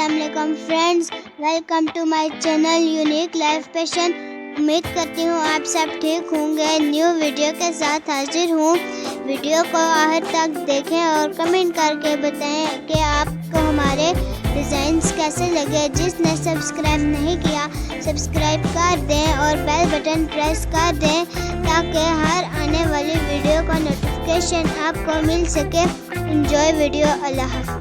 अस्सलाम friends, welcome to my channel unique life passion. उम्मीद करती हूँ आप सब ठीक होंगे। न्यू वीडियो के साथ हाजिर हूँ। वीडियो को आखिर तक देखें और कमेंट करके बताएं कि आपको हमारे डिज़ाइंस कैसे लगे। जिसने सब्सक्राइब नहीं किया सब्सक्राइब कर दें और बेल बटन प्रेस कर दें ताकि हर आने वाली वीडियो का नोटिफिकेशन आपको मिल सके। Enjoy video. अल्लाह हाफ़िज़।